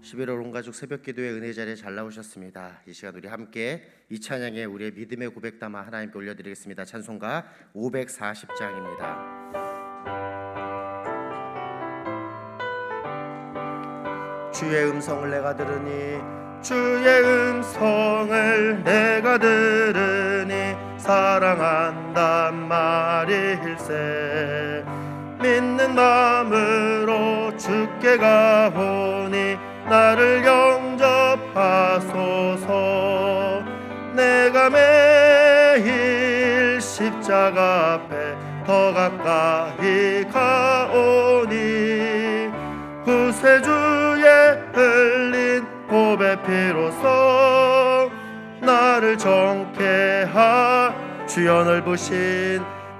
11월 온가족 새벽기도의 은혜 자리에 잘 나오셨습니다. 이 시간 우리 함께 이 찬양에 우리의 믿음의 고백 담아 하나님께 올려드리겠습니다. 찬송가 540장입니다. 주의 음성을 내가 들으니 주의 음성을 내가 들으니 사랑한단 말일세. 믿는 마음으로 주께 가오니 나를 영접하소서. 내가 매일 십자가 앞에 더 가까이 가오니 구세주의 흘린 보배 피로써 나를 정케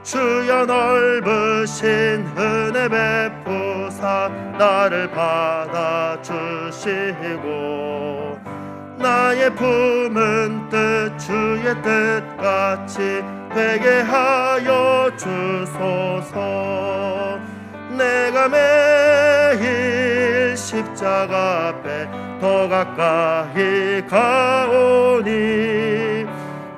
주여 넓으신 은혜 베푸사 나를 받아주시고 나의 품은 뜻 주의 뜻같이 되게 하여 주소서. 내가 매일 십자가 앞에 더 가까이 가오니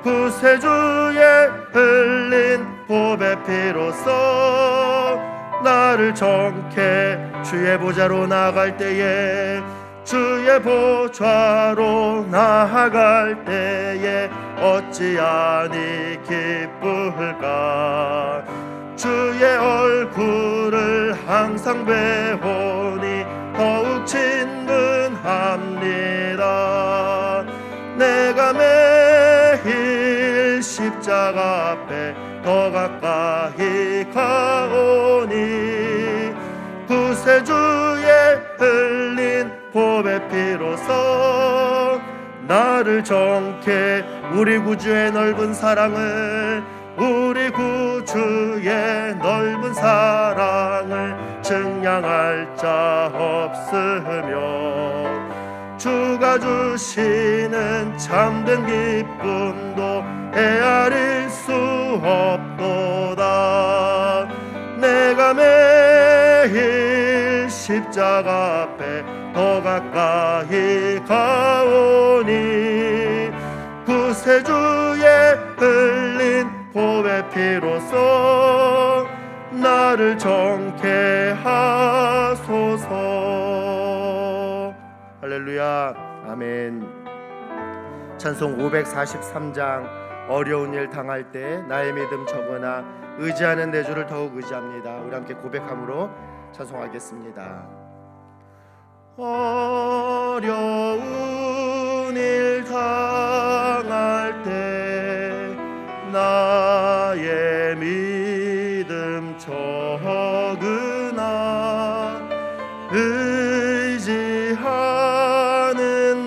구세주의 흘린 보배 피로써 나를 정케 주의 보좌로 나아갈 때에 주의 보좌로 나아갈 때에 어찌하니 기쁠까. 주의 얼굴을 항상 배우니 더욱 친근합니다. 내가 매일 십자가 앞에 더 가까이 가오니 구세주의 흘린 보배 피로써 나를 정케 우리 구주의 넓은 사랑을 우리 구주의 넓은 사랑을 증량할 자 없으며 주가 주시는 참된 기쁨도 헤아릴 수 없도다. 내가 매일 십자가 앞에 더 가까이 가오니 구세주의 흘린 보배 피로써 나를 정케 하소서. 할렐루야. 아멘. 찬송 543장 어려운 일 당할 때 나의 믿음 적으나 의지하는 내 주를 더욱 의지합니다. 우리 함께 고백함으로 찬송하겠습니다. 어려운 일 당할 때 나의 믿음 적으나 의지하는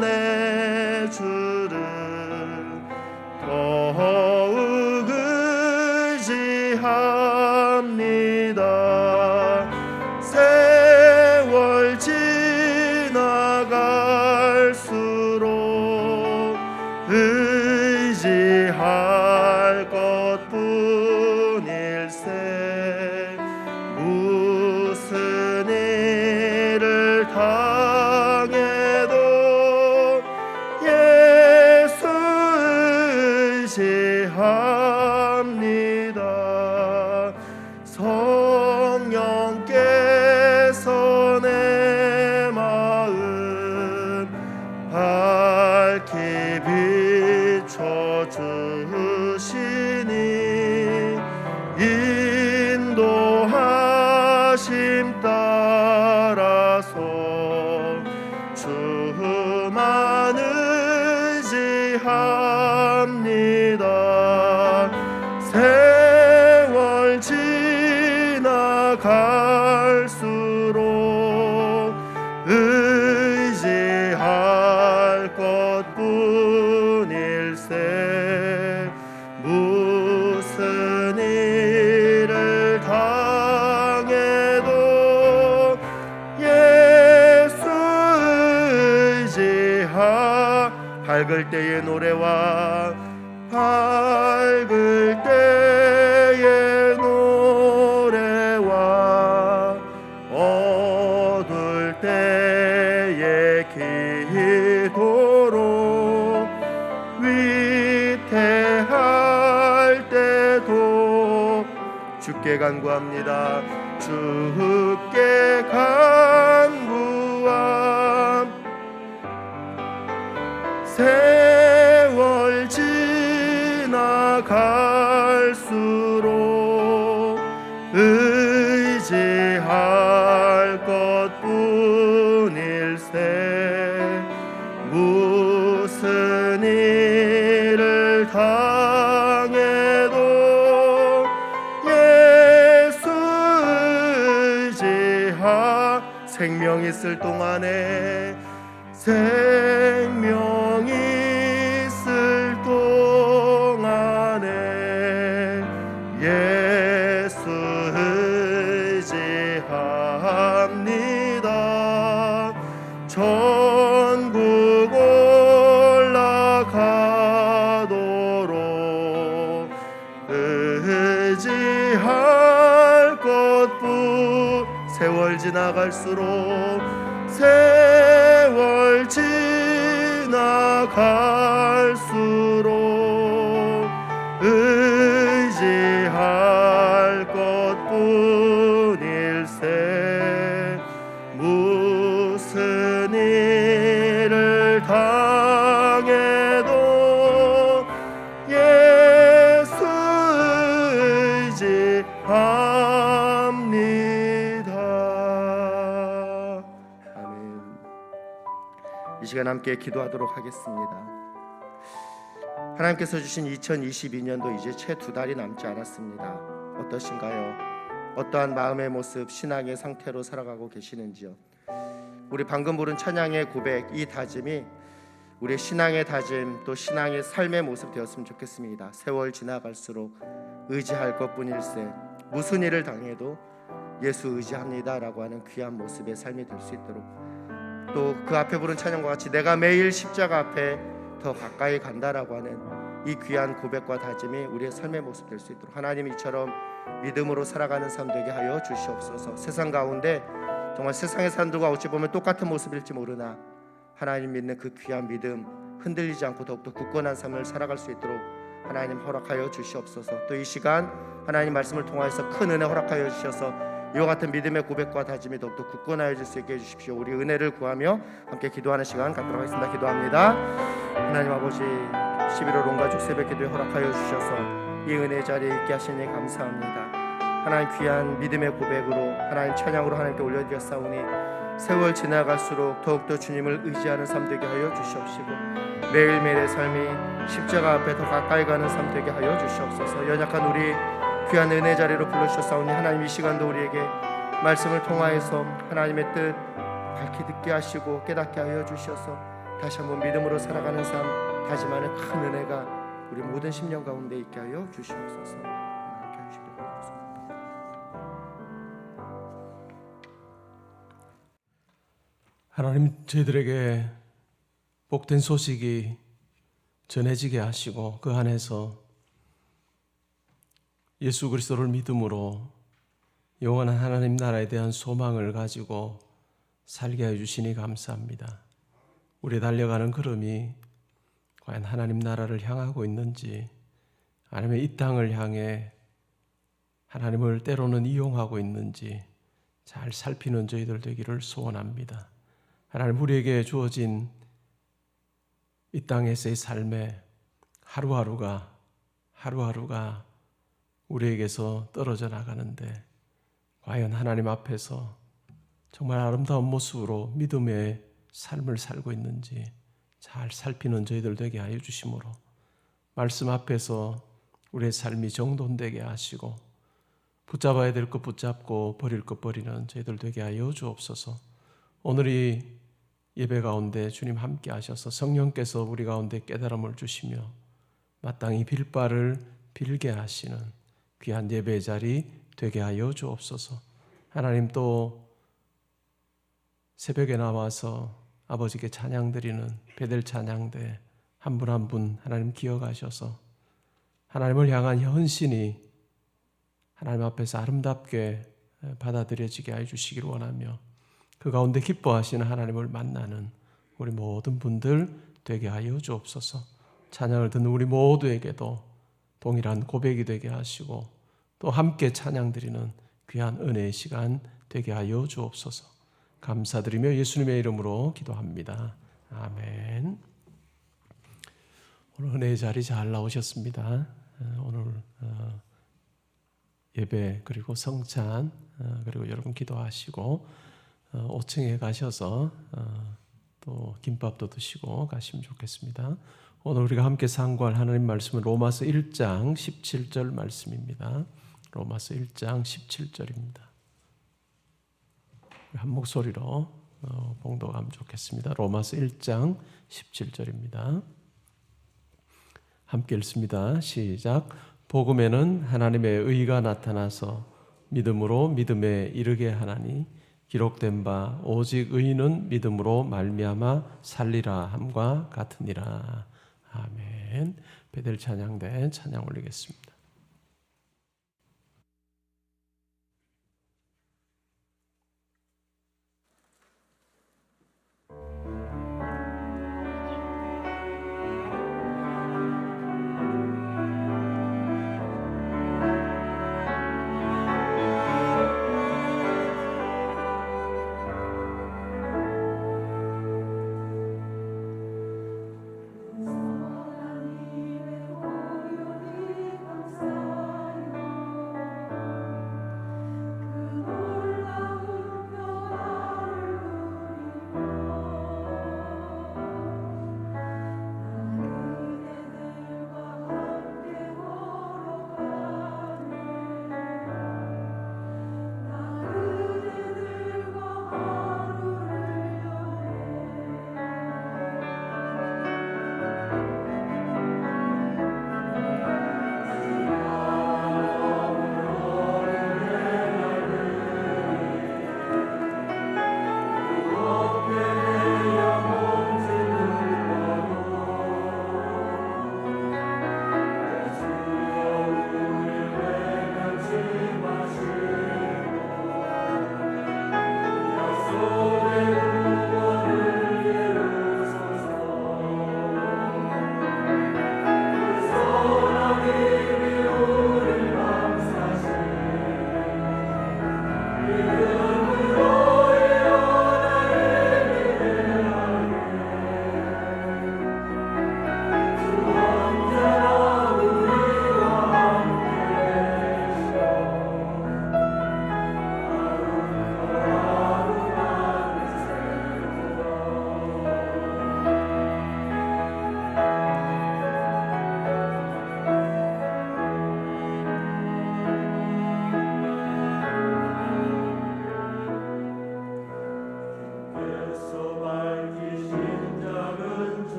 내 주를 더욱 의지합니다. 세월 지나갈수록 의지할 것뿐일세. 무슨 일을 당해도 예수 의지합니다. 성령께서 내 마음 밝히 비춰주시니 인도하심 따라서 주만 의지합니다. 세월 지나갈수록 의지할 것뿐일세. 무슨 일을 당해도 예수 의지하 밝을 때의 노래와 밝을 때의 노래와 어두울 때의 길 주께 간구합니다. 주께 간구함. 세월 지나갈수록 의지할 것뿐일세. 무슨 일을 당해도 예수 의지하. 생명 있을 동안에, 생명 있을 동안에 예수 의지합니다. 천국 올라가도록 의지할 것뿐. 세월 지나갈수록, 세월 지나갈수록 의지할 것뿐일세. 무슨 일을 당해도 예수 의지합니다. 아멘. 이 시간 함께 기도하도록 하겠습니다. 하나님께서 주신 2022년도 이제 채 2달이 남지 않았습니다. 어떠신가요? 어떠한 마음의 모습, 신앙의 상태로 살아가고 계시는지요? 우리 방금 부른 찬양의 고백, 이 다짐이 우리의 신앙의 다짐, 또 신앙의 삶의 모습 되었으면 좋겠습니다. 세월 지나갈수록 의지할 것뿐일세. 무슨 일을 당해도 예수 의지합니다라고 하는 귀한 모습의 삶이 될 수 있도록, 또 그 앞에 부른 찬양과 같이 내가 매일 십자가 앞에 더 가까이 간다라고 하는 이 귀한 고백과 다짐이 우리의 삶의 모습 될 수 있도록 하나님 이처럼 믿음으로 살아가는 삶 되게 하여 주시옵소서. 세상 가운데 정말 세상의 사람들과 어찌 보면 똑같은 모습일지 모르나 하나님 믿는 그 귀한 믿음 흔들리지 않고 더욱더 굳건한 삶을 살아갈 수 있도록 하나님 허락하여 주시옵소서. 또 이 시간 하나님 말씀을 통하여서 큰 은혜 허락하여 주셔서 이와 같은 믿음의 고백과 다짐이 더욱더 굳건하여질 수 있게 해주십시오. 우리 은혜를 구하며 함께 기도하는 시간 갖도록 하겠습니다. 기도합니다. 하나님 아버지, 11월 온 가족 새벽 기도에 허락하여 주셔서 이 은혜 자리에 있게 하시니 감사합니다. 하나님 귀한 믿음의 고백으로 하나님 찬양으로 하나님께 올려드렸사오니 세월 지나갈수록 더욱더 주님을 의지하는 삶 되게 하여 주시옵시고, 매일매일의 삶이 십자가 앞에 더 가까이 가는 삶 되게 하여 주시옵소서. 연약한 우리 귀한 은혜 자리로 불러주셨사오니 하나님 이 시간도 우리에게 말씀을 통하여서 하나님의 뜻 밝히 듣게 하시고 깨닫게 하여 주셔서 다시 한번 믿음으로 살아가는 삶 다짐하는 큰 은혜가 우리 모든 심령 가운데 있게 하여 주시옵소서. 하나님, 저희들에게 복된 소식이 전해지게 하시고 그 안에서 예수 그리스도를 믿음으로 영원한 하나님 나라에 대한 소망을 가지고 살게 해주시니 감사합니다. 우리 달려가는 걸음이 과연 하나님 나라를 향하고 있는지, 아니면 이 땅을 향해 하나님을 때로는 이용하고 있는지 잘 살피는 저희들 되기를 소원합니다. 하나님, 우리에게 주어진 이 땅에서의 삶에 하루하루가 우리에게서 떨어져 나가는데 과연 하나님 앞에서 정말 아름다운 모습으로 믿음의 삶을 살고 있는지 잘 살피는 저희들 되게 하여 주심으로 말씀 앞에서 우리의 삶이 정돈되게 하시고 붙잡아야 될 것 붙잡고 버릴 것 버리는 저희들 되게 하여 주옵소서. 오늘 이 예배 가운데 주님 함께 하셔서 성령께서 우리 가운데 깨달음을 주시며 마땅히 빌 바를 빌게 하시는 귀한 예배 자리 되게 하여 주옵소서. 하나님, 또 새벽에 나와서 아버지께 찬양드리는 베델 찬양대 한 분 한 분 하나님 기억하셔서 하나님을 향한 헌신이 하나님 앞에서 아름답게 받아들여지게 해 주시기를 원하며 그 가운데 기뻐하시는 하나님을 만나는 우리 모든 분들 되게 하여 주옵소서. 찬양을 듣는 우리 모두에게도 동일한 고백이 되게 하시고 또 함께 찬양 드리는 귀한 은혜의 시간 되게 하여 주옵소서. 감사드리며 예수님의 이름으로 기도합니다. 아멘. 오늘 은혜의 자리 잘 나오셨습니다. 오늘 예배 그리고 성찬 그리고 여러분 기도하시고 5층에 가셔서 또 김밥도 드시고 가시면 좋겠습니다. 오늘 우리가 함께 상고할 하나님 말씀은 로마서 1장 17절 말씀입니다. 로마서 1장 17절입니다. 한 목소리로 봉독하면 좋겠습니다. 로마서 1장 17절입니다. 함께 읽습니다. 시작. 복음에는 하나님의 의가 나타나서 믿음으로 믿음에 이르게 하나니 기록된 바 오직 의인은 믿음으로 말미암아 살리라 함과 같으니라. 아멘. 베델 찬양대 찬양 올리겠습니다.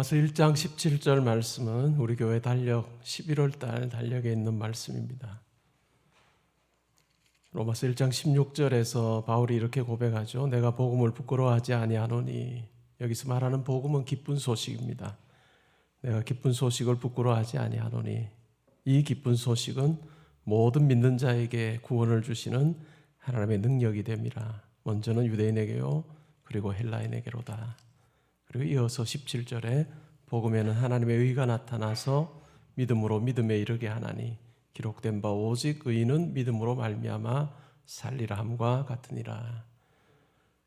로마서 1장 17절 말씀은 우리 교회 달력 11월 달 달력에 있는 말씀입니다. 로마서 1장 16절에서 바울이 이렇게 고백하죠. 내가 복음을 부끄러워하지 아니하노니. 여기서 말하는 복음은 기쁜 소식입니다. 내가 기쁜 소식을 부끄러워하지 아니하노니. 이 기쁜 소식은 모든 믿는 자에게 구원을 주시는 하나님의 능력이 됨이라. 먼저는 유대인에게요, 그리고 헬라인에게로다. 그리고 이어서 17절에 복음에는 하나님의 의가 나타나서 믿음으로 믿음에 이르게 하나니 기록된 바 오직 의인은 믿음으로 말미암아 살리라 함과 같으니라.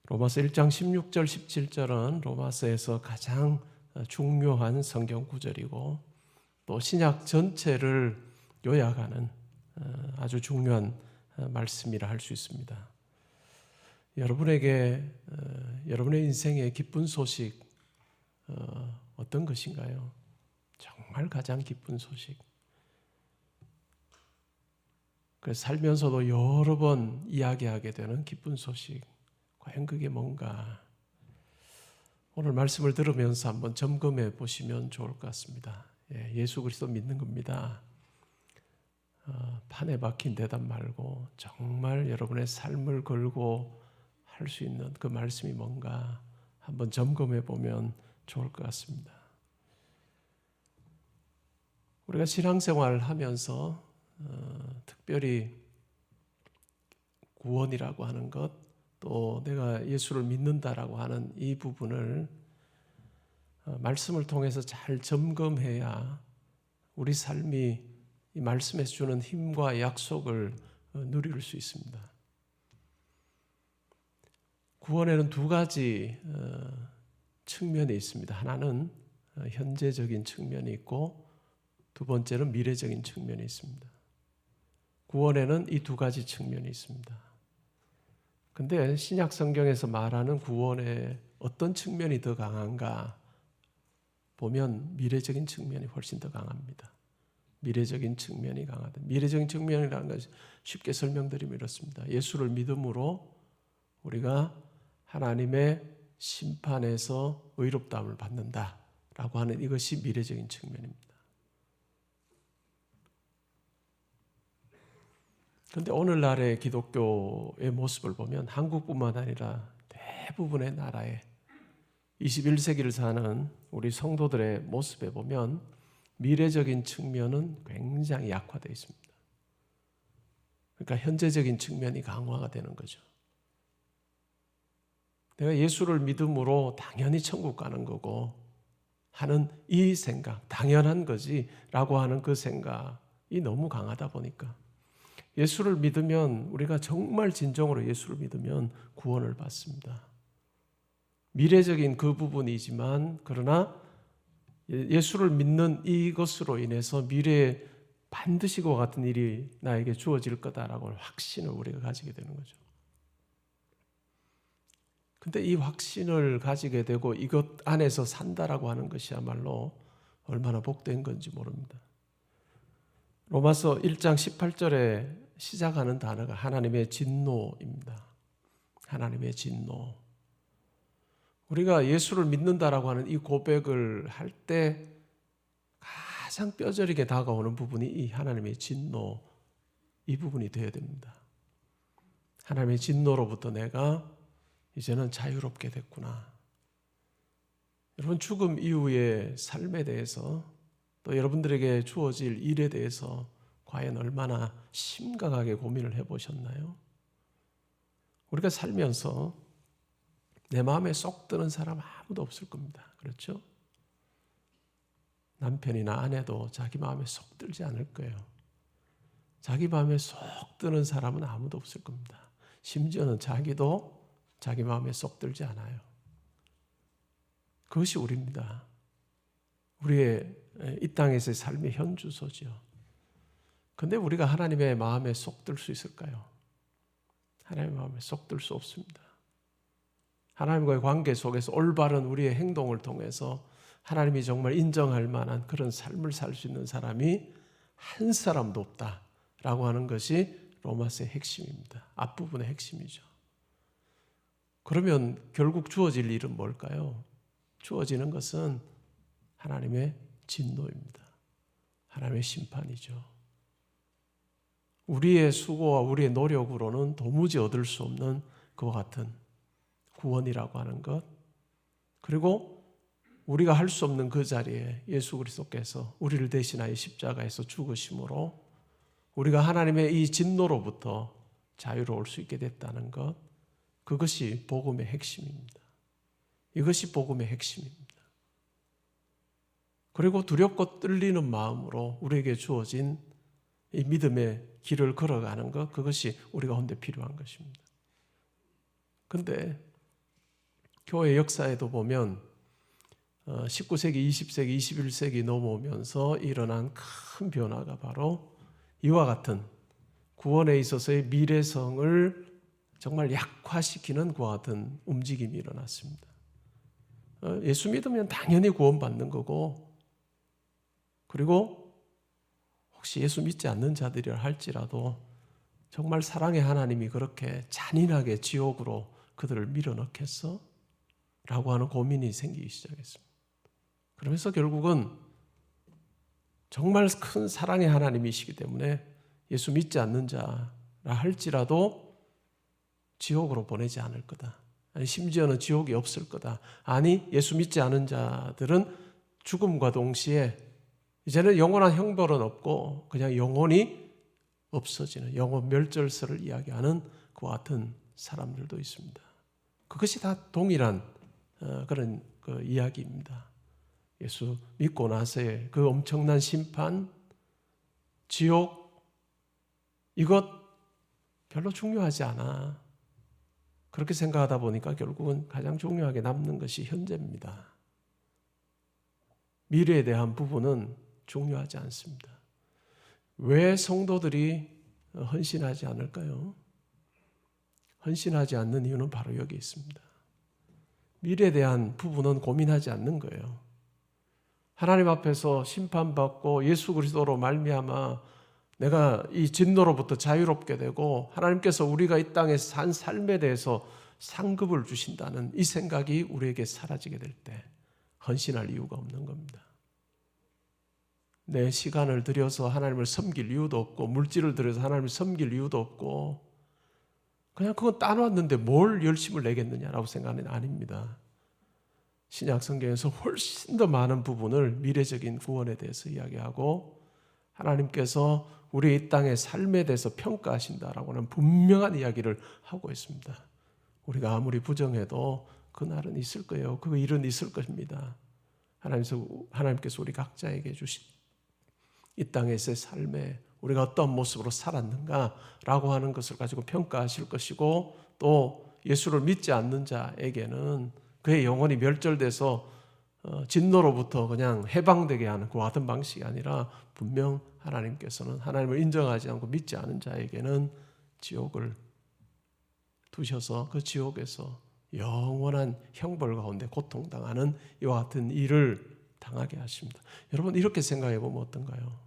로마서 1장 16절 17절은 로마서에서 가장 중요한 성경 구절이고 또 신약 전체를 요약하는 아주 중요한 말씀이라 할 수 있습니다. 여러분에게 여러분의 인생의 기쁜 소식 어떤 것인가요? 정말 가장 기쁜 소식. 그래서 살면서도 여러 번 이야기하게 되는 기쁜 소식. 과연 그게 뭔가? 오늘 말씀을 들으면서 한번 점검해 보시면 좋을 것 같습니다. 예수 그리스도 믿는 겁니다. 판에 박힌 대답 말고 정말 여러분의 삶을 걸고 할 수 있는 그 말씀이 뭔가 한번 점검해 보면 좋을 것 같습니다. 우리가 신앙생활을 하면서 특별히 구원이라고 하는 것, 또 내가 예수를 믿는다라고 하는 이 부분을 말씀을 통해서 잘 점검해야 우리 삶이 이 말씀에서 주는 힘과 약속을 누릴 수 있습니다. 구원에는 두 가지 측면이 있습니다. 하나는 현재적인 측면이 있고 두 번째는 미래적인 측면이 있습니다. 구원에는 이 두 가지 측면이 있습니다. 근데 신약 성경에서 말하는 구원의 어떤 측면이 더 강한가 보면 미래적인 측면이 훨씬 더 강합니다. 미래적인 측면이 강하다. 미래적인 측면이라는 것을 쉽게 설명드리면 이렇습니다. 예수를 믿음으로 우리가 하나님의 심판에서 의롭다함을 받는다라고 하는 이것이 미래적인 측면입니다. 그런데 오늘날의 기독교의 모습을 보면 한국뿐만 아니라 대부분의 나라에 21세기를 사는 우리 성도들의 모습에 보면 미래적인 측면은 굉장히 약화되어 있습니다. 그러니까 현재적인 측면이 강화가 되는 거죠. 내가 예수를 믿음으로 당연히 천국 가는 거고 하는 이 생각, 당연한 거지라고 하는 그 생각이 너무 강하다 보니까 예수를 믿으면 우리가 정말 진정으로 예수를 믿으면 구원을 받습니다. 미래적인 그 부분이지만 그러나 예수를 믿는 이것으로 인해서 미래에 반드시 그와 같은 일이 나에게 주어질 거다라고 하는 확신을 우리가 가지게 되는 거죠. 근데 이 확신을 가지게 되고 이것 안에서 산다라고 하는 것이야말로 얼마나 복된 건지 모릅니다. 로마서 1장 18절에 시작하는 단어가 하나님의 진노입니다. 하나님의 진노. 우리가 예수를 믿는다라고 하는 이 고백을 할 때 가장 뼈저리게 다가오는 부분이 이 하나님의 진노, 이 부분이 되어야 됩니다. 하나님의 진노로부터 내가 이제는 자유롭게 됐구나. 여러분 죽음 이후의 삶에 대해서 또 여러분들에게 주어질 일에 대해서 과연 얼마나 심각하게 고민을 해보셨나요? 우리가 살면서 내 마음에 쏙 드는 사람 아무도 없을 겁니다. 그렇죠? 남편이나 아내도 자기 마음에 쏙 들지 않을 거예요. 자기 마음에 쏙 드는 사람은 아무도 없을 겁니다. 심지어는 자기도 자기 마음에 쏙 들지 않아요. 그것이 우리입니다. 우리의 이 땅에서의 삶의 현주소죠. 그런데 우리가 하나님의 마음에 쏙 들 수 있을까요? 하나님의 마음에 쏙 들 수 없습니다. 하나님과의 관계 속에서 올바른 우리의 행동을 통해서 하나님이 정말 인정할 만한 그런 삶을 살 수 있는 사람이 한 사람도 없다라고 하는 것이 로마서의 핵심입니다. 앞부분의 핵심이죠. 그러면 결국 주어질 일은 뭘까요? 주어지는 것은 하나님의 진노입니다. 하나님의 심판이죠. 우리의 수고와 우리의 노력으로는 도무지 얻을 수 없는 그와 같은 구원이라고 하는 것, 그리고 우리가 할 수 없는 그 자리에 예수 그리스도께서 우리를 대신하여 십자가에서 죽으심으로 우리가 하나님의 이 진노로부터 자유로울 수 있게 됐다는 것, 그것이 복음의 핵심입니다. 이것이 복음의 핵심입니다. 그리고 두렵고 떨리는 마음으로 우리에게 주어진 이 믿음의 길을 걸어가는 것, 그것이 우리가 혼자 필요한 것입니다. 그런데 교회 역사에도 보면 19세기, 20세기, 21세기 넘어오면서 일어난 큰 변화가 바로 이와 같은 구원에 있어서의 미래성을 정말 약화시키는 그와 같은 움직임이 일어났습니다. 예수 믿으면 당연히 구원받는 거고, 그리고 혹시 예수 믿지 않는 자들이라 할지라도 정말 사랑의 하나님이 그렇게 잔인하게 지옥으로 그들을 밀어넣겠어? 라고 하는 고민이 생기기 시작했습니다. 그러면서 결국은 정말 큰 사랑의 하나님이시기 때문에 예수 믿지 않는 자라 할지라도 지옥으로 보내지 않을 거다. 아니, 심지어는 지옥이 없을 거다. 아니, 예수 믿지 않은 자들은 죽음과 동시에 이제는 영원한 형벌은 없고 그냥 영원히 없어지는 영원 멸절설을 이야기하는 그와 같은 사람들도 있습니다. 그것이 다 동일한 그런 그 이야기입니다. 예수 믿고 나서의 그 엄청난 심판, 지옥, 이것 별로 중요하지 않아. 그렇게 생각하다 보니까 결국은 가장 중요하게 남는 것이 현재입니다. 미래에 대한 부분은 중요하지 않습니다. 왜 성도들이 헌신하지 않을까요? 헌신하지 않는 이유는 바로 여기 있습니다. 미래에 대한 부분은 고민하지 않는 거예요. 하나님 앞에서 심판받고 예수 그리스도로 말미암아 내가 이 진노로부터 자유롭게 되고 하나님께서 우리가 이 땅에 산 삶에 대해서 상급을 주신다는 이 생각이 우리에게 사라지게 될 때 헌신할 이유가 없는 겁니다. 내 시간을 들여서 하나님을 섬길 이유도 없고 물질을 들여서 하나님을 섬길 이유도 없고 그냥 그건 따놨는데 뭘 열심을 내겠느냐라고 생각하는 아닙니다. 신약 성경에서 훨씬 더 많은 부분을 미래적인 구원에 대해서 이야기하고 하나님께서 우리 이 땅의 삶에 대해서 평가하신다라고 하는 분명한 이야기를 하고 있습니다. 우리가 아무리 부정해도 그날은 있을 거예요. 그 일은 있을 것입니다. 하나님께서 우리 각자에게 주신 이 땅에서의 삶에 우리가 어떤 모습으로 살았는가라고 하는 것을 가지고 평가하실 것이고 또 예수를 믿지 않는 자에게는 그의 영혼이 멸절돼서 진노로부터 그냥 해방되게 하는 그와 같은 방식이 아니라 분명 하나님께서는 하나님을 인정하지 않고 믿지 않은 자에게는 지옥을 두셔서 그 지옥에서 영원한 형벌 가운데 고통당하는 이와 같은 일을 당하게 하십니다. 여러분 이렇게 생각해 보면 어떤가요?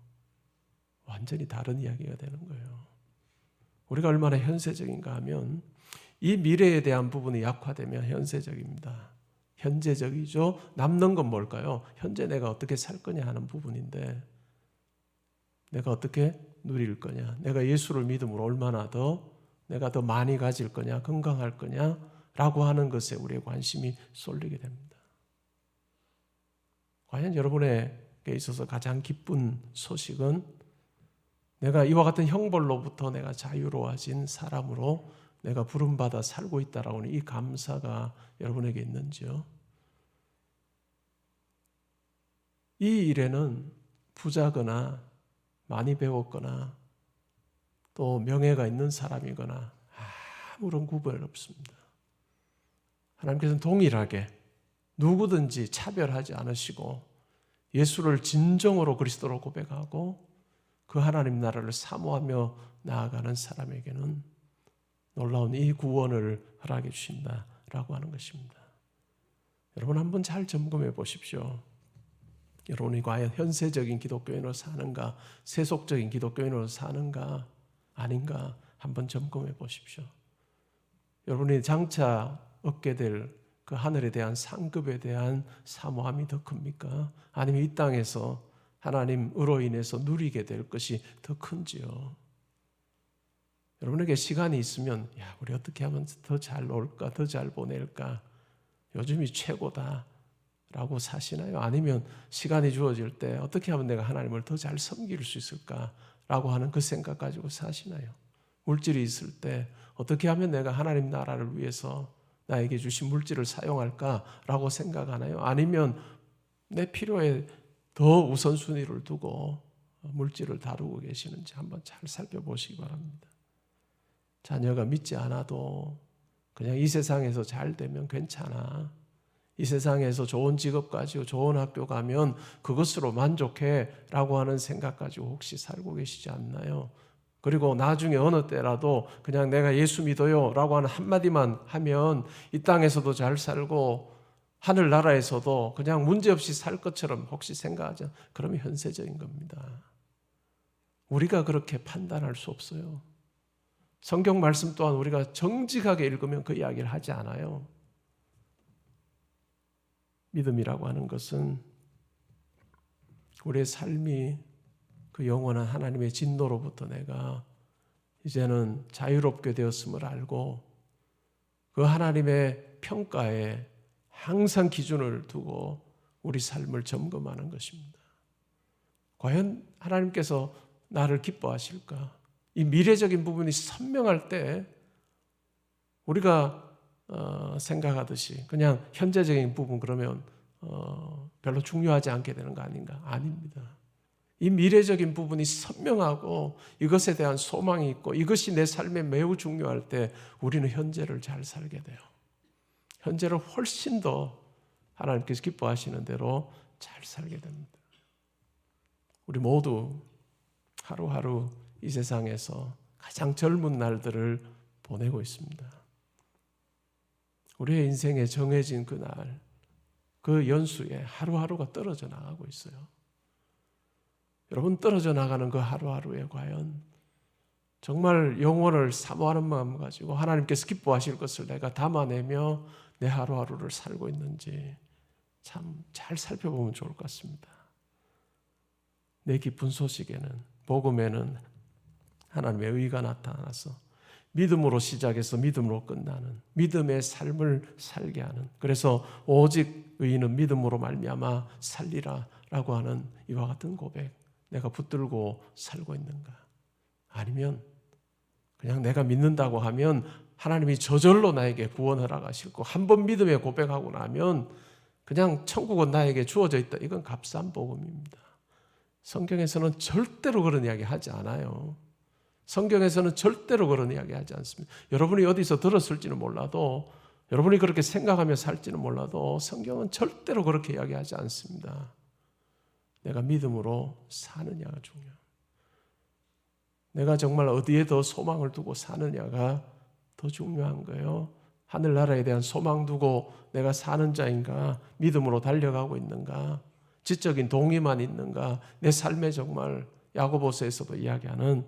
완전히 다른 이야기가 되는 거예요. 우리가 얼마나 현세적인가 하면 이 미래에 대한 부분이 약화되면 현세적입니다. 현재적이죠. 남는 건 뭘까요? 현재 내가 어떻게 살 거냐 하는 부분인데 내가 어떻게 누릴 거냐, 내가 예수를 믿음으로 얼마나 내가 더 많이 가질 거냐, 건강할 거냐라고 하는 것에 우리의 관심이 쏠리게 됩니다. 과연 여러분에게 있어서 가장 기쁜 소식은 내가 이와 같은 형벌로부터 내가 자유로워진 사람으로 내가 부름받아 살고 있다라고 하는 이 감사가 여러분에게 있는지요? 이 일에는 부자거나 많이 배웠거나 또 명예가 있는 사람이거나 아무런 구별 없습니다. 하나님께서는 동일하게 누구든지 차별하지 않으시고 예수를 진정으로 그리스도로 고백하고 그 하나님 나라를 사모하며 나아가는 사람에게는 놀라운 이 구원을 허락해 주신다라고 하는 것입니다. 여러분 한번 잘 점검해 보십시오. 여러분이 과연 현세적인 기독교인으로 사는가, 세속적인 기독교인으로 사는가, 아닌가 한번 점검해 보십시오. 여러분이 장차 얻게 될 그 하늘에 대한 상급에 대한 사모함이 더 큽니까? 아니면 이 땅에서 하나님으로 인해서 누리게 될 것이 더 큰지요? 여러분에게 시간이 있으면 우리 어떻게 하면 더 잘 놀까, 더 잘 보낼까, 요즘이 최고다 라고 사시나요? 아니면 시간이 주어질 때 어떻게 하면 내가 하나님을 더 잘 섬길 수 있을까 라고 하는 그 생각 가지고 사시나요? 물질이 있을 때 어떻게 하면 내가 하나님 나라를 위해서 나에게 주신 물질을 사용할까 라고 생각하나요? 아니면 내 필요에 더 우선순위를 두고 물질을 다루고 계시는지 한번 잘 살펴보시기 바랍니다. 자녀가 믿지 않아도 그냥 이 세상에서 잘 되면 괜찮아. 이 세상에서 좋은 직업 가지고 좋은 학교 가면 그것으로 만족해 라고 하는 생각 가지고 혹시 살고 계시지 않나요? 그리고 나중에 어느 때라도 그냥 내가 예수 믿어요 라고 하는 한마디만 하면 이 땅에서도 잘 살고 하늘나라에서도 그냥 문제없이 살 것처럼 혹시 생각하죠? 그러면 현세적인 겁니다. 우리가 그렇게 판단할 수 없어요. 성경 말씀 또한 우리가 정직하게 읽으면 그 이야기를 하지 않아요. 믿음이라고 하는 것은 우리의 삶이 그 영원한 하나님의 진노로부터 내가 이제는 자유롭게 되었음을 알고 그 하나님의 평가에 항상 기준을 두고 우리 삶을 점검하는 것입니다. 과연 하나님께서 나를 기뻐하실까? 이 미래적인 부분이 선명할 때 우리가 생각하듯이 그냥 현재적인 부분 그러면 별로 중요하지 않게 되는 거 아닌가? 아닙니다. 이 미래적인 부분이 선명하고 이것에 대한 소망이 있고 이것이 내 삶에 매우 중요할 때 우리는 현재를 잘 살게 돼요. 현재를 훨씬 더 하나님께서 기뻐하시는 대로 잘 살게 됩니다. 우리 모두 하루하루 이 세상에서 가장 젊은 날들을 보내고 있습니다. 우리의 인생에 정해진 그 날, 그 연수에 하루하루가 떨어져 나가고 있어요. 여러분, 떨어져 나가는 그 하루하루에 과연 정말 영혼을 사모하는 마음 가지고 하나님께서 기뻐하실 것을 내가 담아내며 내 하루하루를 살고 있는지 참 잘 살펴보면 좋을 것 같습니다. 내 기쁜 소식에는, 복음에는 하나님의 의가 나타나서 믿음으로 시작해서 믿음으로 끝나는 믿음의 삶을 살게 하는, 그래서 오직 의인은 믿음으로 말미암아 살리라 라고 하는 이와 같은 고백, 내가 붙들고 살고 있는가? 아니면 그냥 내가 믿는다고 하면 하나님이 저절로 나에게 구원 허락하실 거, 한 번 믿음에 고백하고 나면 그냥 천국은 나에게 주어져 있다. 이건 값싼 복음입니다. 성경에서는 절대로 그런 이야기 하지 않아요. 성경에서는 절대로 그런 이야기 하지 않습니다. 여러분이 어디서 들었을지는 몰라도, 여러분이 그렇게 생각하며 살지는 몰라도 성경은 절대로 그렇게 이야기하지 않습니다. 내가 믿음으로 사느냐가 중요해요. 내가 정말 어디에 더 소망을 두고 사느냐가 더 중요한 거예요. 하늘나라에 대한 소망 두고 내가 사는 자인가? 믿음으로 달려가고 있는가? 지적인 동의만 있는가? 내 삶에 정말 야고보서에서도 이야기하는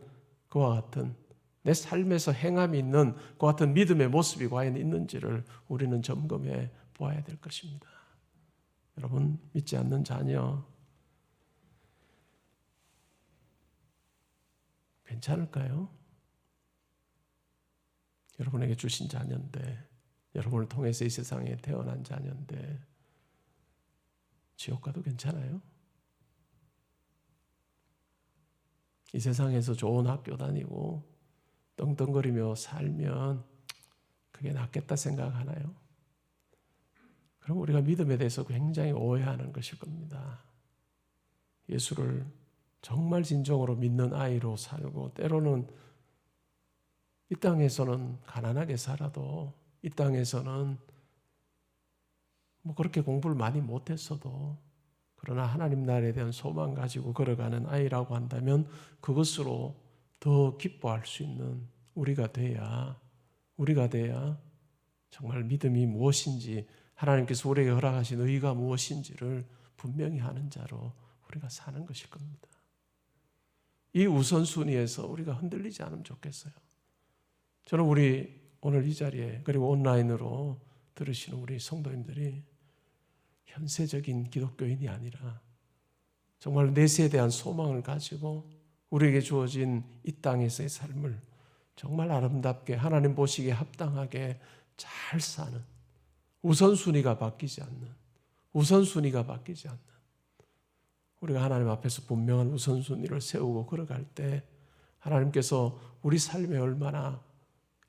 그와 같은 내 삶에서 행함이 있는 그와 같은 믿음의 모습이 과연 있는지를 우리는 점검해 보아야 될 것입니다. 여러분, 믿지 않는 자녀 괜찮을까요? 여러분에게 주신 자녀인데, 여러분을 통해서 이 세상에 태어난 자녀인데 지옥 가도 괜찮아요? 이 세상에서 좋은 학교 다니고 떵떵거리며 살면 그게 낫겠다 생각하나요? 그럼 우리가 믿음에 대해서 굉장히 오해하는 것일 겁니다. 예수를 정말 진정으로 믿는 아이로 살고, 때로는 이 땅에서는 가난하게 살아도, 이 땅에서는 뭐 그렇게 공부를 많이 못했어도, 그러나 하나님 나라에 대한 소망 가지고 걸어가는 아이라고 한다면 그것으로 더 기뻐할 수 있는 우리가 돼야 정말 믿음이 무엇인지, 하나님께서 우리에게 허락하신 의가 무엇인지를 분명히 아는 자로 우리가 사는 것일 겁니다. 이 우선순위에서 우리가 흔들리지 않으면 좋겠어요. 저는 우리 오늘 이 자리에, 그리고 온라인으로 들으시는 우리 성도님들이 현세적인 기독교인이 아니라 정말 내세에 대한 소망을 가지고 우리에게 주어진 이 땅에서의 삶을 정말 아름답게 하나님 보시기에 합당하게 잘 사는 우선순위가 바뀌지 않는 우리가 하나님 앞에서 분명한 우선순위를 세우고 걸어갈 때 하나님께서 우리 삶에 얼마나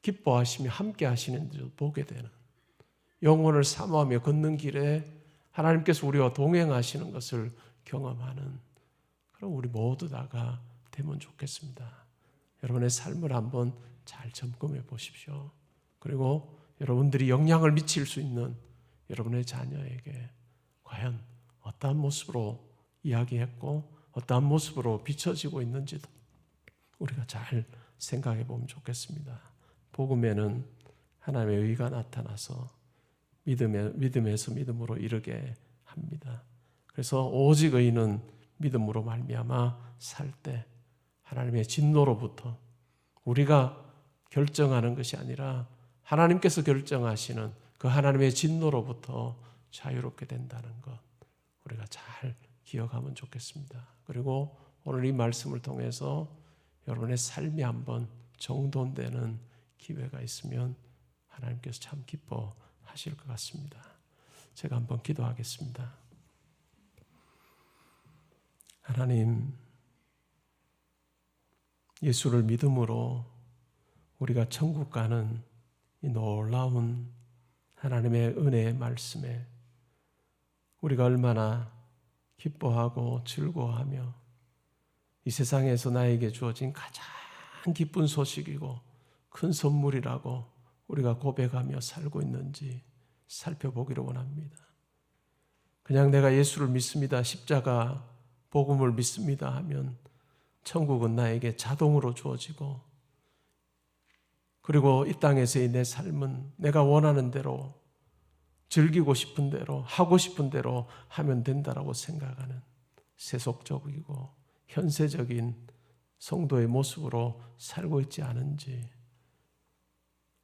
기뻐하시며 함께 하시는지를 보게 되는, 영혼을 사모하며 걷는 길에 하나님께서 우리와 동행하시는 것을 경험하는 그런 우리 모두 다가 되면 좋겠습니다. 여러분의 삶을 한번 잘 점검해 보십시오. 그리고 여러분들이 영향을 미칠 수 있는 여러분의 자녀에게 과연 어떠한 모습으로 이야기했고 어떠한 모습으로 비춰지고 있는지도 우리가 잘 생각해 보면 좋겠습니다. 복음에는 하나님의 의가 나타나서 믿음에서 믿음으로 이르게 합니다. 그래서 오직 의인은 믿음으로 말미암아 살 때 하나님의 진노로부터 우리가 결정하는 것이 아니라 하나님께서 결정하시는 그 하나님의 진노로부터 자유롭게 된다는 것 우리가 잘 기억하면 좋겠습니다. 그리고 오늘 이 말씀을 통해서 여러분의 삶이 한번 정돈되는 기회가 있으면 하나님께서 참 기뻐하실 것 같습니다. 제가 한번 기도하겠습니다. 하나님, 예수를 믿음으로 우리가 천국 가는 이 놀라운 하나님의 은혜의 말씀에 우리가 얼마나 기뻐하고 즐거워하며 이 세상에서 나에게 주어진 가장 기쁜 소식이고 큰 선물이라고 우리가 고백하며 살고 있는지 살펴보기를 원합니다. 그냥 내가 예수를 믿습니다, 십자가 복음을 믿습니다 하면 천국은 나에게 자동으로 주어지고 그리고 이 땅에서의 내 삶은 내가 원하는 대로 즐기고 싶은 대로 하고 싶은 대로 하면 된다라고 생각하는 세속적이고 현세적인 성도의 모습으로 살고 있지 않은지,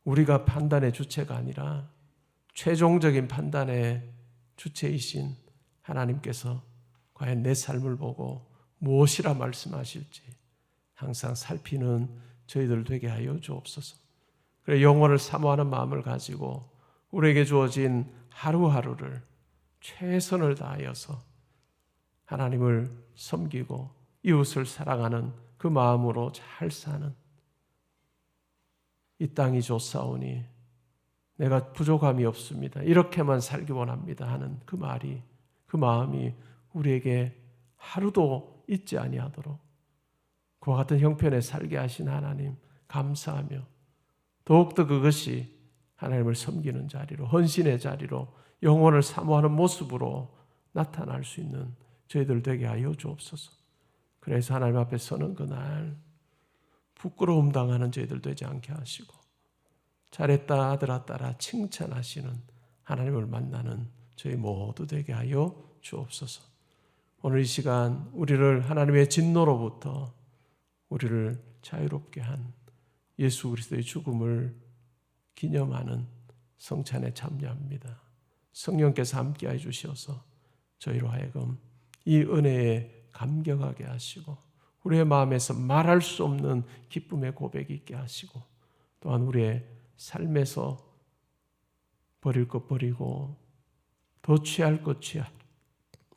우리가 판단의 주체가 아니라 최종적인 판단의 주체이신 하나님께서 과연 내 삶을 보고 무엇이라 말씀하실지 항상 살피는 저희들 되게 하여 주옵소서. 그래 영혼을 사모하는 마음을 가지고 우리에게 주어진 하루하루를 최선을 다하여서 하나님을 섬기고 이웃을 사랑하는 그 마음으로 잘 사는, 이 땅이 좋사오니 내가 부족함이 없습니다, 이렇게만 살기 원합니다 하는 그 말이, 그 마음이 우리에게 하루도 잊지 아니하도록 그와 같은 형편에 살게 하신 하나님 감사하며 더욱더 그것이 하나님을 섬기는 자리로, 헌신의 자리로, 영혼을 사모하는 모습으로 나타날 수 있는 저희들 되게 하여 주옵소서. 그래서 하나님 앞에 서는 그날 부끄러움 당하는 저희들 되지 않게 하시고 잘했다 아들아 딸아 칭찬하시는 하나님을 만나는 저희 모두 되게 하여 주옵소서. 오늘 이 시간 우리를 하나님의 진노로부터 우리를 자유롭게 한 예수 그리스도의 죽음을 기념하는 성찬에 참여합니다. 성령께서 함께해 주셔서 저희로 하여금 이 은혜에 감격하게 하시고 우리의 마음에서 말할 수 없는 기쁨의 고백이 있게 하시고 또한 우리의 삶에서 버릴 것 버리고 더 취할 것 취할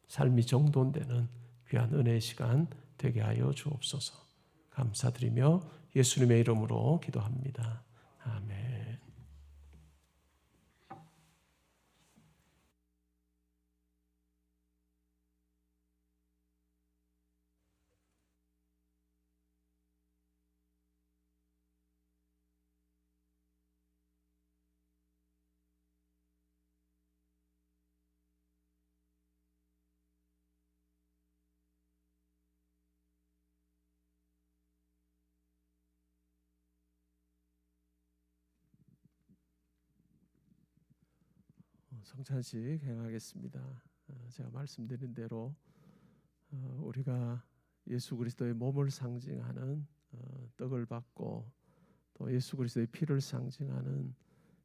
삶이 정돈되는 귀한 은혜의 시간 되게 하여 주옵소서. 감사드리며 예수님의 이름으로 기도합니다. 아멘. 성찬식 행하겠습니다. 제가 말씀드린 대로 우리가 예수 그리스도의 몸을 상징하는 떡을 받고 또 예수 그리스도의 피를 상징하는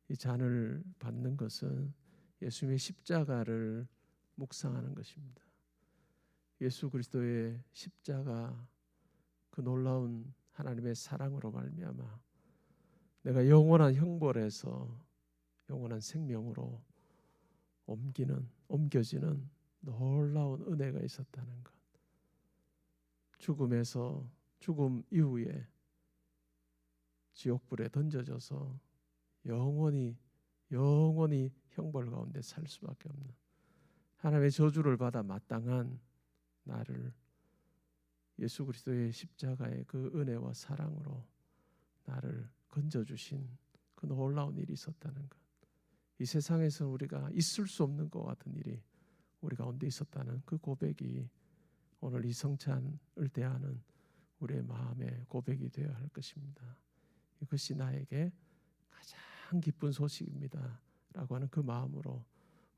이 잔을 받는 것은 예수님의 십자가를 묵상하는 것입니다. 예수 그리스도의 십자가, 그 놀라운 하나님의 사랑으로 말미암아 내가 영원한 형벌에서 영원한 생명으로 옮겨지는 놀라운 은혜가 있었다는 것. 죽음 이후에 지옥불에 던져져서 영원히 형벌 가운데 살 수밖에 없는, 하나님의 저주를 받아 마땅한 나를 예수 그리스도의 십자가의 그 은혜와 사랑으로 나를 건져주신 그 놀라운 일이 있었다는 것. 이 세상에서 우리가 있을 수 없는 것 같은 일이 우리 가운데 있었다는 그 고백이 오늘 이 성찬을 대하는 우리의 마음의 고백이 되어야 할 것입니다. 이것이 나에게 가장 기쁜 소식입니다 라고 하는 그 마음으로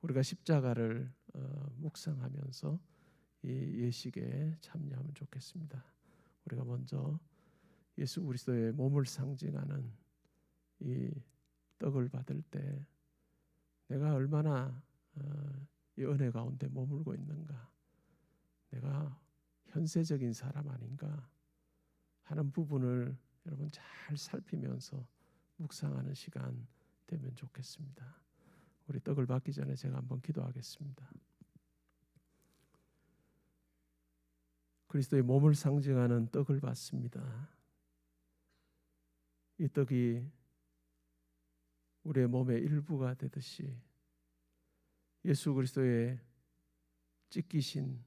우리가 십자가를 묵상하면서 이 예식에 참여하면 좋겠습니다. 우리가 먼저 예수 그리스도의 몸을 상징하는 이 떡을 받을 때 내가 얼마나 이 은혜 가운데 머물고 있는가, 내가 현세적인 사람 아닌가 하는 부분을 여러분 잘 살피면서 묵상하는 시간 되면 좋겠습니다. 우리 떡을 받기 전에 제가 한번 기도하겠습니다. 그리스도의 몸을 상징하는 떡을 받습니다. 이 떡이 우리의 몸의 일부가 되듯이 예수 그리스도의 찢기신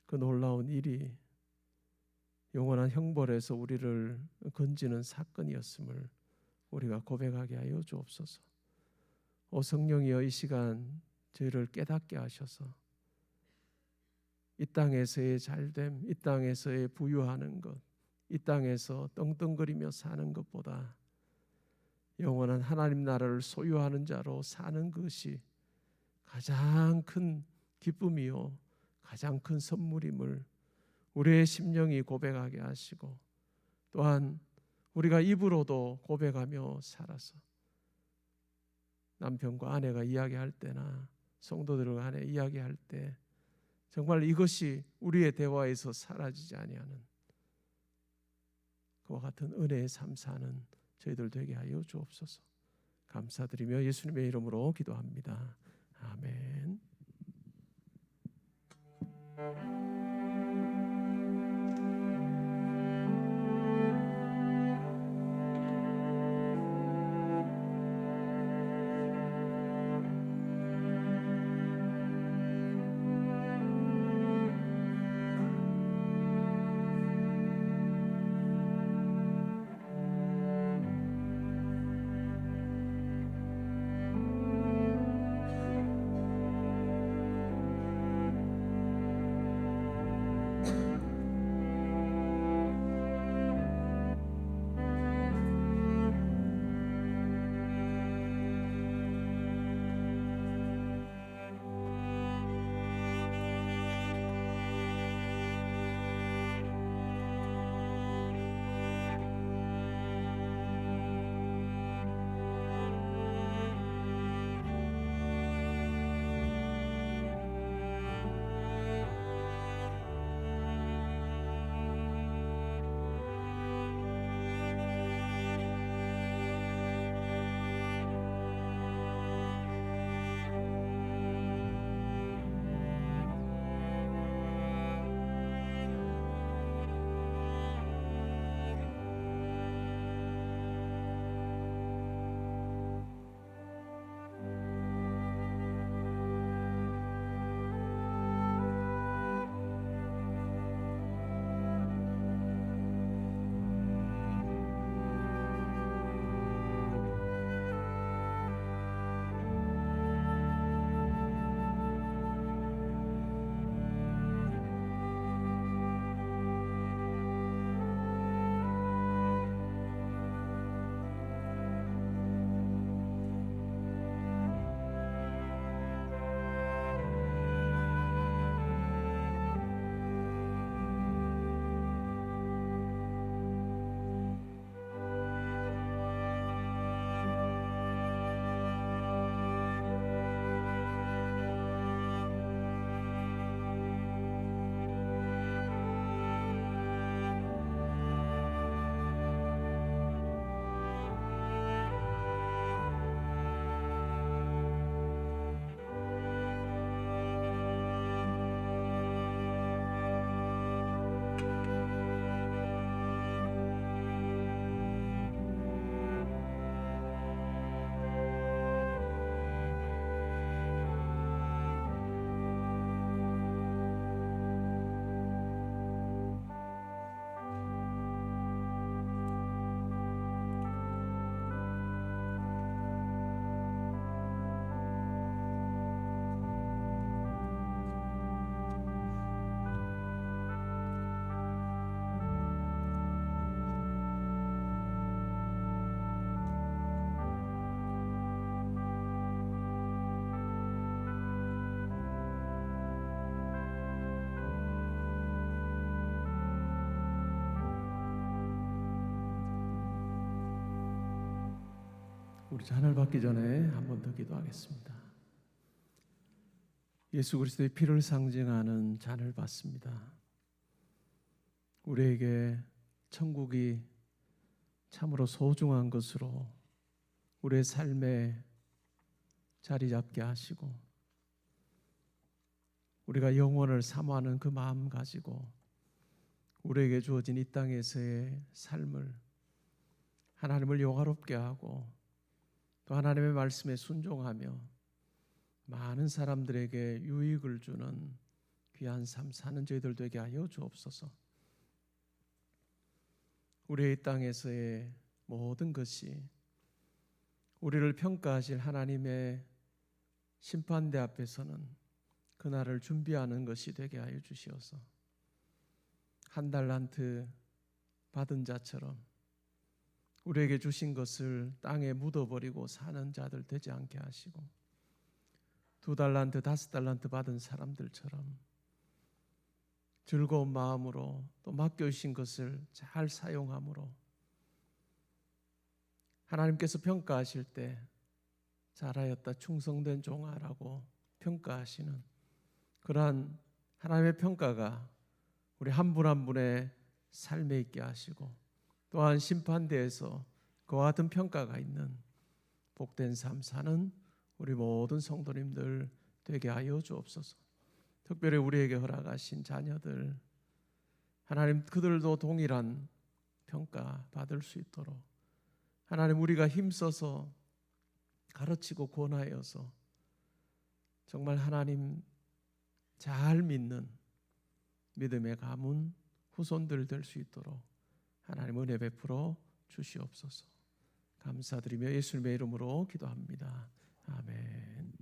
그 놀라운 일이 영원한 형벌에서 우리를 건지는 사건이었음을 우리가 고백하게 하여 주옵소서. 오 성령이여, 이 시간 저희를 깨닫게 하셔서 이 땅에서의 잘됨, 이 땅에서의 부유하는 것, 이 땅에서 떵떵거리며 사는 것보다 영원한 하나님 나라를 소유하는 자로 사는 것이 가장 큰 기쁨이요 가장 큰 선물임을 우리의 심령이 고백하게 하시고, 또한 우리가 입으로도 고백하며 살아서 남편과 아내가 이야기할 때나 성도들 간에 이야기할 때 정말 이것이 우리의 대화에서 사라지지 아니하는 그와 같은 은혜의 삶 사는 저희들 되게 하여 주옵소서. 감사드리며 예수님의 이름으로 기도합니다. 아멘. 우리 잔을 받기 전에 한 번 더 기도하겠습니다. 예수 그리스도의 피를 상징하는 잔을 받습니다. 우리에게 천국이 참으로 소중한 것으로 우리의 삶에 자리 잡게 하시고 우리가 영원을 사모하는 그 마음 가지고 우리에게 주어진 이 땅에서의 삶을 하나님을 영화롭게 하고 또 하나님의 말씀에 순종하며 많은 사람들에게 유익을 주는 귀한 삶 사는 저희들 되게 하여 주옵소서. 우리의 땅에서의 모든 것이 우리를 평가하실 하나님의 심판대 앞에서는 그날을 준비하는 것이 되게 하여 주시어서 한 달란트 받은 자처럼 우리에게 주신 것을 땅에 묻어버리고 사는 자들 되지 않게 하시고 2달란트, 5달란트 받은 사람들처럼 즐거운 마음으로 또 맡겨주신 것을 잘 사용함으로 하나님께서 평가하실 때 잘하였다 충성된 종아라고 평가하시는 그러한 하나님의 평가가 우리 한 분 한 분의 삶에 있게 하시고 또한 심판대에서 그와 같은 평가가 있는 복된 삶 사는 우리 모든 성도님들 되게 하여 주옵소서. 특별히 우리에게 허락하신 자녀들 하나님 그들도 동일한 평가 받을 수 있도록 하나님 우리가 힘써서 가르치고 권하여서 정말 하나님 잘 믿는 믿음의 가문 후손들 될 수 있도록 하나님 은혜 베풀어 주시옵소서. 감사드리며 예수님의 이름으로 기도합니다. 아멘.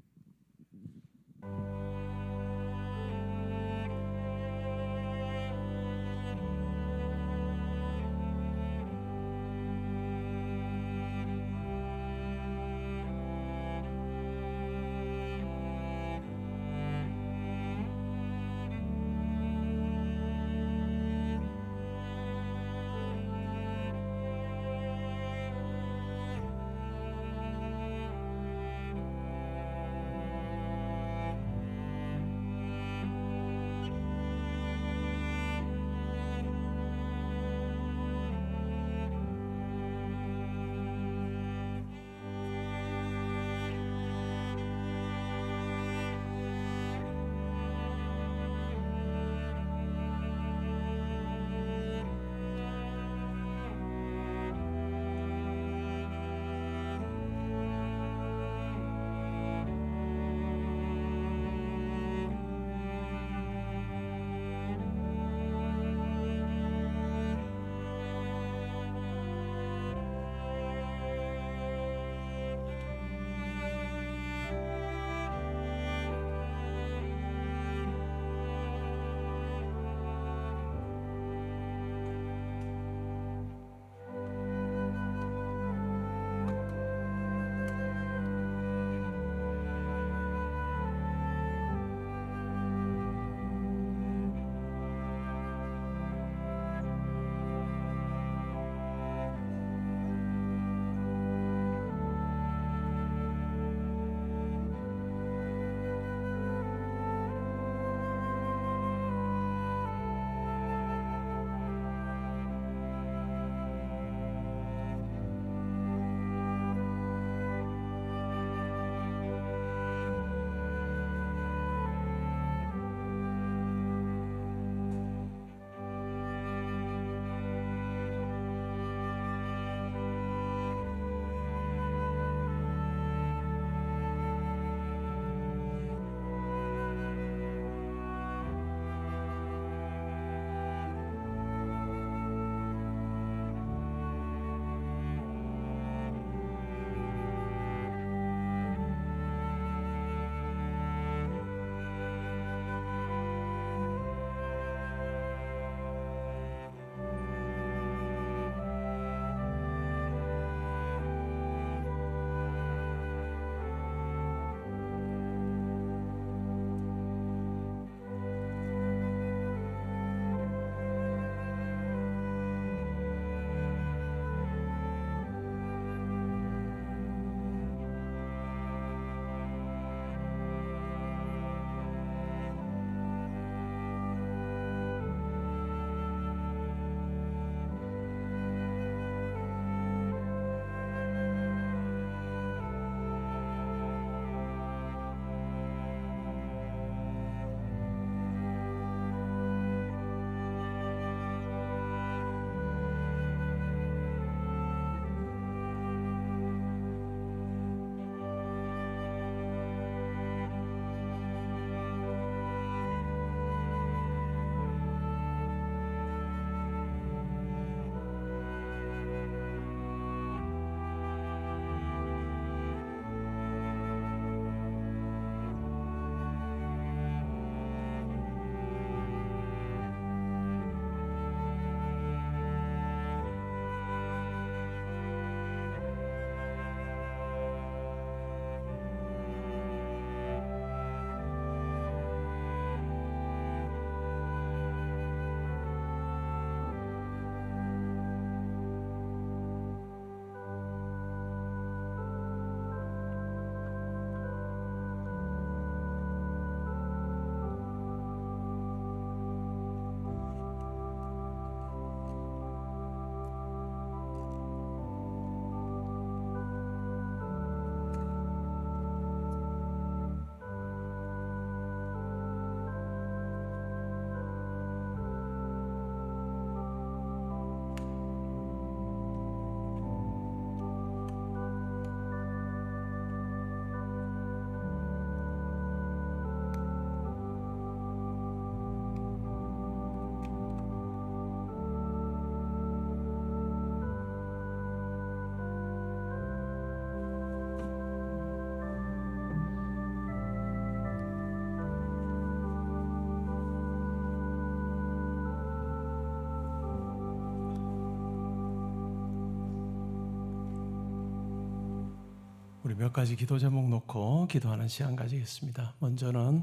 우리 몇 가지 기도 제목 놓고 기도하는 시간 가지겠습니다. 먼저는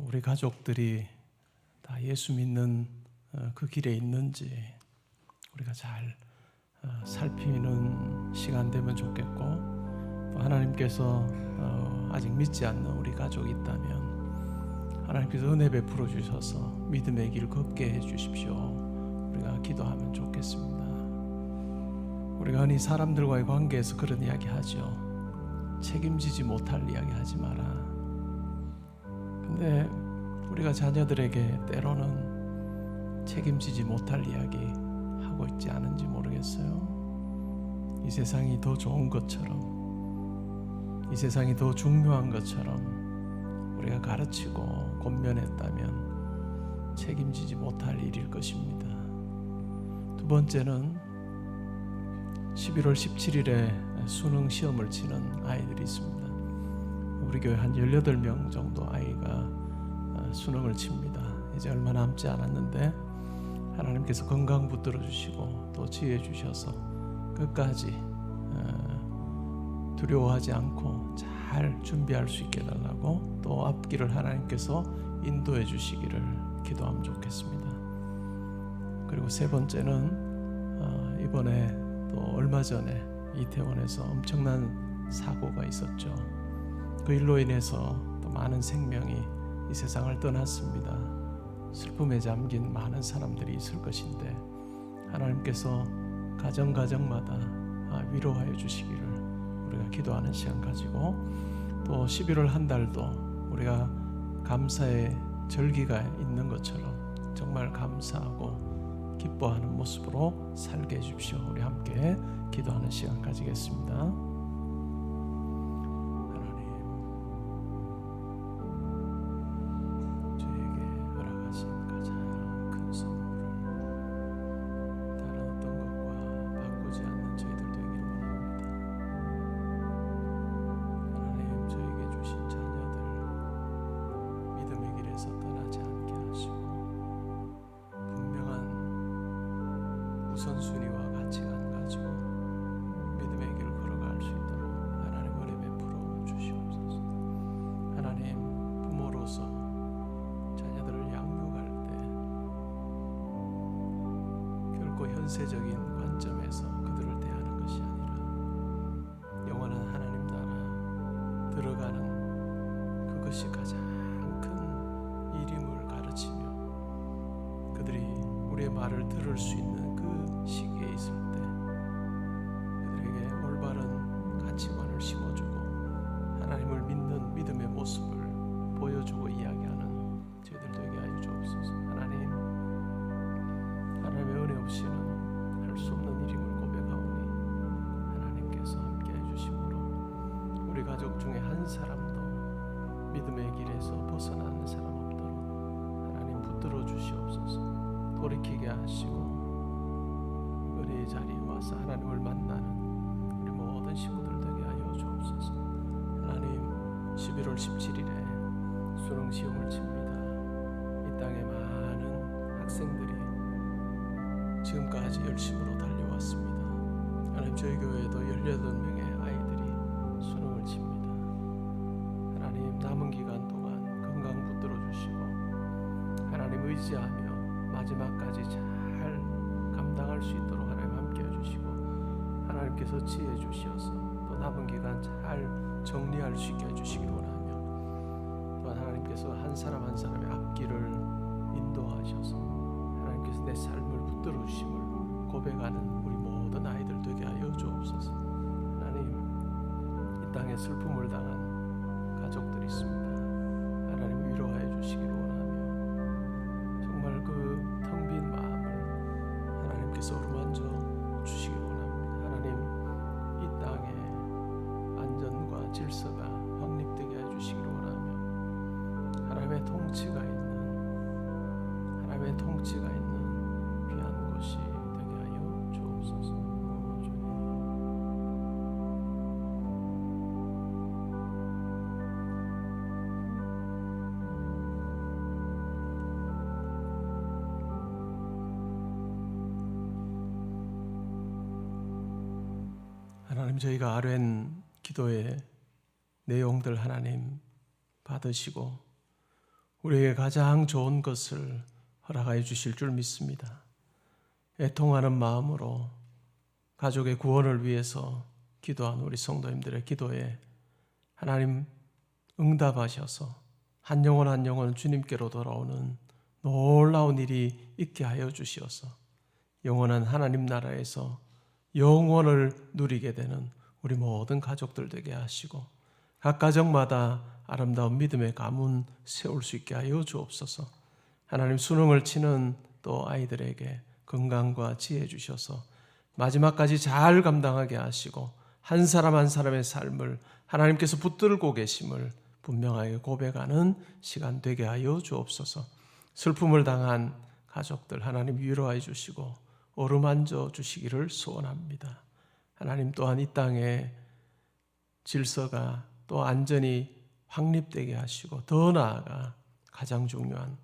우리 가족들이 다 예수 믿는 그 길에 있는지 우리가 잘 살피는 시간 되면 좋겠고, 또 하나님께서 아직 믿지 않는 우리 가족이 있다면 하나님께서 은혜 베풀어 주셔서 믿음의 길 걷게 해 주십시오. 우리가 기도하면 좋겠습니다. 우리가 흔히 사람들과의 관계에서 그런 이야기 하죠. 책임지지 못할 이야기 하지 마라. 근데 우리가 자녀들에게 때로는 책임지지 못할 이야기 하고 있지 않은지 모르겠어요. 이 세상이 더 좋은 것처럼, 이 세상이 더 중요한 것처럼 우리가 가르치고 권면했다면 책임지지 못할 일일 것입니다. 두 번째는 11월 17일에 수능 시험을 치는 아이들이 있습니다. 우리 교회 한 18명 정도 아이가 수능을 칩니다. 이제 얼마 남지 않았는데 하나님께서 건강 붙들어 주시고 또 지혜 주셔서 끝까지 두려워하지 않고 잘 준비할 수 있게 해달라고, 또 앞길을 하나님께서 인도해 주시기를 기도하면 좋겠습니다. 그리고 세 번째는 이번에 또 얼마 전에 이태원에서 엄청난 사고가 있었죠. 그 일로 인해서 또 많은 생명이 이 세상을 떠났습니다. 슬픔에 잠긴 많은 사람들이 있을 것인데 하나님께서 가정가정마다 위로하여 주시기를 우리가 기도하는 시간 가지고, 또 11월 한 달도 우리가 감사의 절기가 있는 것처럼 정말 감사하고 기뻐하는 모습으로 살게 해주십시오. 우리 함께 기도하는 시간 가지겠습니다. 하나님, 저에게 허락하신 가장 큰 선물을 다른 어떤 것과 바꾸지 않는 저희들 되기를 원합니다. 하나님, 저에게 주신 자녀들 믿음의 길에서 떠나지 않게 하시고 우선순위와 가치관 가지고 믿음의 길을 걸어갈 수 있도록 하나님 은혜 베풀어 주시옵소서. 하나님, 부모로서 자녀들을 양육할 때 결코 현세적인 관점에서 그들을 대하는 것이 아니라 영원한 하나님 나라 들어가는 그것이 가장 큰 일임을 가르치며 그들이 우리의 말을 들을 수 있는 시기에 있을 때 그들에게 올바른 가치관을 심어주고 하나님을 믿는 믿음의 모습을 보여주고 이야기하는 저희들 되게 하여 주옵소서. 하나님, 하나님의 은혜 없이는 할 수 없는 일임을 고백하오니 하나님께서 함께 해주심으로 우리 가족 중에 한 사람도 믿음의 길에서 벗어나는 사람 없도록 하나님 붙들어 주시옵소서. 돌이키게 하시고 은혜의 자리에 와서 하나님을 만나는 우리 모든 식구들 되게 하여 주옵소서. 하나님, 11월 17일에 수능 시험을 칩니다. 이 땅에 많은 학생들이 지금까지 열심으로 달려왔습니다. 하나님, 저희 교회에도 18명의 아이들이 수능을 칩니다. 하나님, 남은 기간 동안 건강 붙들어 주시고 하나님 의지하며 마지막까지 잘 감당할 수 있도록 하나님 함께 해주시고 하나님께서 지혜 주시어서 또 남은 기간 잘 정리할 수 있게 해주시기를 원하며, 또 하나님께서 한 사람 한 사람의 앞길을 인도하셔서 하나님께서 내 삶을 붙들어 주심을 고백하는 우리 모든 아이들 되게 하여 주옵소서. 하나님, 이 땅에 슬픔을 당한 가족들이 있습니다. 하나님 위로하여 주시기를 원하며 정말 그 텅 빈 마음을 하나님께서 어루만져 주시기를 원합니다. 하나님, 이 땅에 안전과 질서가 확립되게 해주시기를 원하며 하나님의 통치가 있는 귀한 곳이 되게 하여 주옵소서. 하나님, 저희가 아랜 기도의 내용들 하나님 받으시고 우리에게 가장 좋은 것을 허락하여 주실 줄 믿습니다. 애통하는 마음으로 가족의 구원을 위해서 기도한 우리 성도님들의 기도에 하나님 응답하셔서 한 영혼 한 영혼 주님께로 돌아오는 놀라운 일이 있게 하여 주시어서 영원한 하나님 나라에서 영원을 누리게 되는 우리 모든 가족들 되게 하시고 각 가정마다 아름다운 믿음의 가문 세울 수 있게 하여 주옵소서. 하나님 수능을 치는 또 아이들에게 건강과 지혜 주셔서 마지막까지 잘 감당하게 하시고 한 사람 한 사람의 삶을 하나님께서 붙들고 계심을 분명하게 고백하는 시간 되게 하여 주옵소서. 슬픔을 당한 가족들 하나님 위로해 주시고 어루만져 주시기를 소원합니다. 하나님 또한 이 땅에 질서가 또 안전이 확립되게 하시고 더 나아가 가장 중요한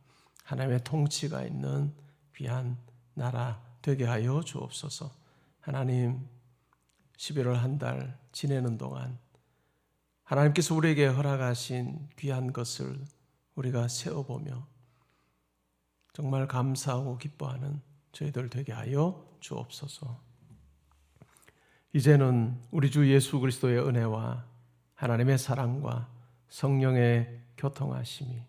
하나님의 통치가 있는 귀한 나라 되게 하여 주옵소서. 하나님 11월 한 달 지내는 동안 하나님께서 우리에게 허락하신 귀한 것을 우리가 세어보며 정말 감사하고 기뻐하는 저희들 되게 하여 주옵소서. 이제는 우리 주 예수 그리스도의 은혜와 하나님의 사랑과 성령의 교통하심이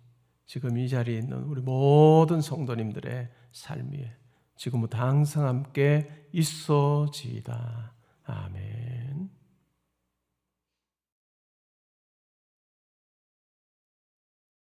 지금 이 자리에 있는 우리 모든 성도님들의 삶 위에 지금부터 항상 함께 있어지이다. 아멘.